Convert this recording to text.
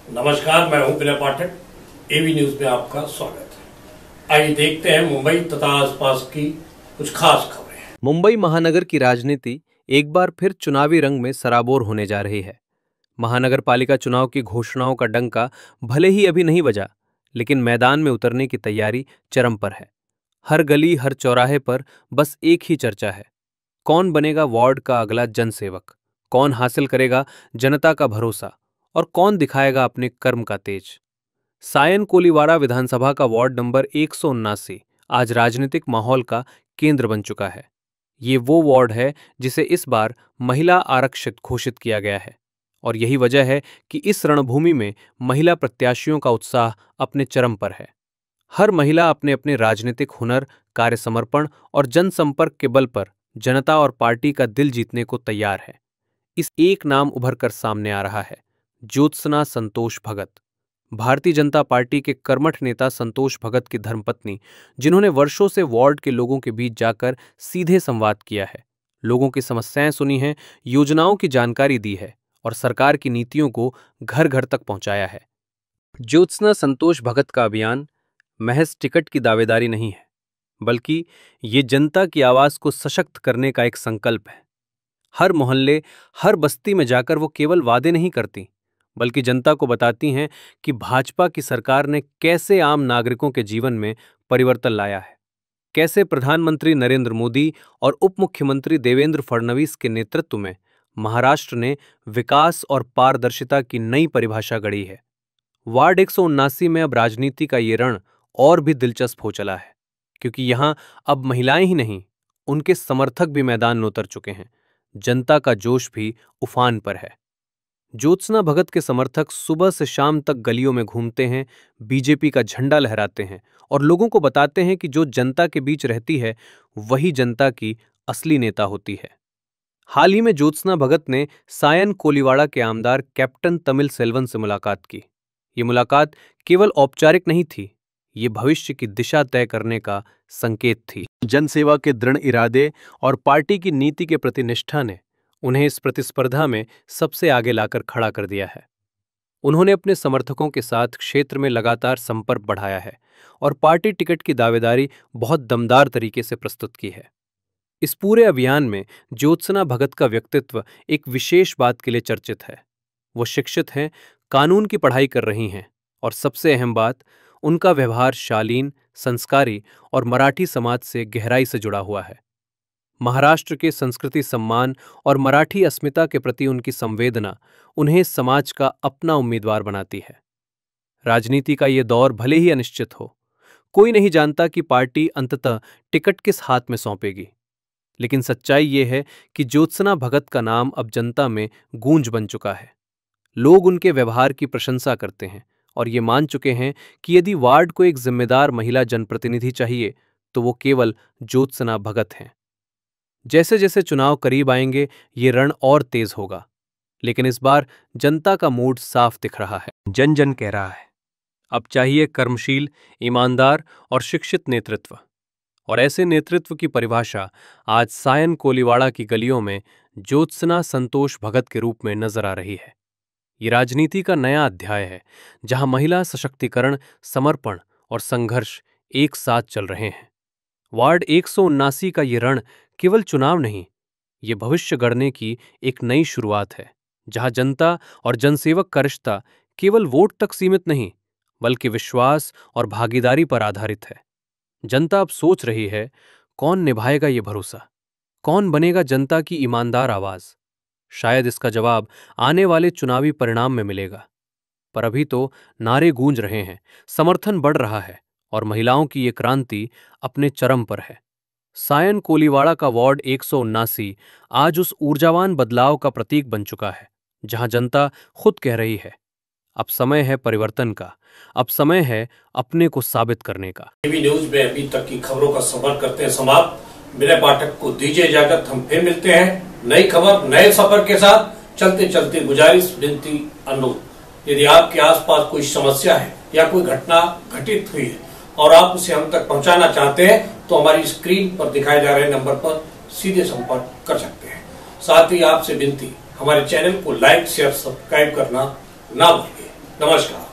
नमस्कार, मैं हूं विनय पाठक। एवी न्यूज में आपका स्वागत है। आइए देखते हैं मुंबई तथा आसपास की कुछ खास खबरें। मुंबई महानगर की राजनीति एक बार फिर चुनावी रंग में सराबोर होने जा रही है। महानगर पालिका चुनाव की घोषणाओं का डंका भले ही अभी नहीं बजा, लेकिन मैदान में उतरने की तैयारी चरम पर है। हर गली हर चौराहे पर बस एक ही चर्चा है, कौन बनेगा वार्ड का अगला जनसेवक, कौन हासिल करेगा जनता का भरोसा और कौन दिखाएगा अपने कर्म का तेज। सायन कोलीवाड़ा विधानसभा का वार्ड नंबर 179 आज राजनीतिक माहौल का केंद्र बन चुका है। ये वो वार्ड है जिसे इस बार महिला आरक्षित घोषित किया गया है और यही वजह है कि इस रणभूमि में महिला प्रत्याशियों का उत्साह अपने चरम पर है। हर महिला अपने अपने राजनीतिक हुनर, कार्य समर्पण और जनसंपर्क के बल पर जनता और पार्टी का दिल जीतने को तैयार है। इस एक नाम उभर कर सामने आ रहा है, ज्योत्सना संतोष भगत। भारतीय जनता पार्टी के कर्मठ नेता संतोष भगत की धर्मपत्नी, जिन्होंने वर्षों से वार्ड के लोगों के बीच जाकर सीधे संवाद किया है, लोगों की समस्याएं सुनी हैं, योजनाओं की जानकारी दी है और सरकार की नीतियों को घर घर तक पहुंचाया है। ज्योत्सना संतोष भगत का अभियान महज टिकट की दावेदारी नहीं है, बल्कि ये जनता की आवाज को सशक्त करने का एक संकल्प है। हर मोहल्ले, हर बस्ती में जाकर वो केवल वादे नहीं करती, बल्कि जनता को बताती हैं कि भाजपा की सरकार ने कैसे आम नागरिकों के जीवन में परिवर्तन लाया है, कैसे प्रधानमंत्री नरेंद्र मोदी और उप मुख्यमंत्री देवेंद्र फडणवीस के नेतृत्व में महाराष्ट्र ने विकास और पारदर्शिता की नई परिभाषा गढ़ी है। वार्ड 179 में अब राजनीति का ये रण और भी दिलचस्प हो चला है, क्योंकि यहां अब महिलाएं ही नहीं, उनके समर्थक भी मैदान में उतर चुके हैं। जनता का जोश भी उफान पर है। ज्योत्सना भगत के समर्थक सुबह से शाम तक गलियों में घूमते हैं, बीजेपी का झंडा लहराते हैं और लोगों को बताते हैं कि जो जनता के बीच रहती है वही जनता की असली नेता होती है। हाल ही में ज्योत्सना भगत ने सायन कोलीवाड़ा के आमदार कैप्टन तमिल सेल्वन से मुलाकात की। ये मुलाकात केवल औपचारिक नहीं थी, ये भविष्य की दिशा तय करने का संकेत थी। जनसेवा के दृढ़ इरादे और पार्टी की नीति के प्रति निष्ठा ने उन्हें इस प्रतिस्पर्धा में सबसे आगे लाकर खड़ा कर दिया है। उन्होंने अपने समर्थकों के साथ क्षेत्र में लगातार संपर्क बढ़ाया है और पार्टी टिकट की दावेदारी बहुत दमदार तरीके से प्रस्तुत की है। इस पूरे अभियान में ज्योत्सना भगत का व्यक्तित्व एक विशेष बात के लिए चर्चित है। वो शिक्षित हैं, कानून की पढ़ाई कर रही हैं और सबसे अहम बात, उनका व्यवहार शालीन, संस्कारी और मराठी समाज से गहराई से जुड़ा हुआ है। महाराष्ट्र के संस्कृति सम्मान और मराठी अस्मिता के प्रति उनकी संवेदना उन्हें समाज का अपना उम्मीदवार बनाती है। राजनीति का ये दौर भले ही अनिश्चित हो, कोई नहीं जानता कि पार्टी अंततः टिकट किस हाथ में सौंपेगी, लेकिन सच्चाई ये है कि ज्योत्सना भगत का नाम अब जनता में गूंज बन चुका है। लोग उनके व्यवहार की प्रशंसा करते हैं और ये मान चुके हैं कि यदि वार्ड को एक जिम्मेदार महिला जनप्रतिनिधि चाहिए तो वो केवल ज्योत्सना भगत हैं। जैसे जैसे चुनाव करीब आएंगे ये रण और तेज होगा, लेकिन इस बार जनता का मूड साफ दिख रहा है। जन जन कह रहा है, अब चाहिए कर्मशील, ईमानदार और शिक्षित नेतृत्व। और ऐसे नेतृत्व की परिभाषा आज सायन कोलीवाड़ा की गलियों में ज्योत्सना संतोष भगत के रूप में नजर आ रही है। ये राजनीति का नया अध्याय है, जहां महिला सशक्तिकरण, समर्पण और संघर्ष एक साथ चल रहे हैं। वार्ड 179 का ये रण केवल चुनाव नहीं, ये भविष्य गढ़ने की एक नई शुरुआत है, जहां जनता और जनसेवक का रिश्ता केवल वोट तक सीमित नहीं, बल्कि विश्वास और भागीदारी पर आधारित है। जनता अब सोच रही है, कौन निभाएगा ये भरोसा, कौन बनेगा जनता की ईमानदार आवाज। शायद इसका जवाब आने वाले चुनावी परिणाम में मिलेगा, पर अभी तो नारे गूंज रहे हैं, समर्थन बढ़ रहा है और महिलाओं की ये क्रांति अपने चरम पर है। सायन कोलीवाड़ा का वार्ड 179 आज उस ऊर्जावान बदलाव का प्रतीक बन चुका है, जहां जनता खुद कह रही है, अब समय है परिवर्तन का, अब समय है अपने को साबित करने का। एवी न्यूज में अभी तक की खबरों का सफर करते हैं समाप्त। विनय पाठक को दीजिए इजाजत, हम फिर मिलते हैं नई खबर, नए सफर के साथ। चलते चलते गुजारिश, विनती, अनुरोध, यदि आपके आसपास कोई समस्या है या कोई घटना घटित हुई है और आप उसे हम तक पहुंचाना चाहते हैं तो हमारी स्क्रीन पर दिखाए जा रहे नंबर पर सीधे संपर्क कर सकते हैं। साथ ही आपसे विनती, हमारे चैनल को लाइक, शेयर, सब्सक्राइब करना ना भूलिए। नमस्कार।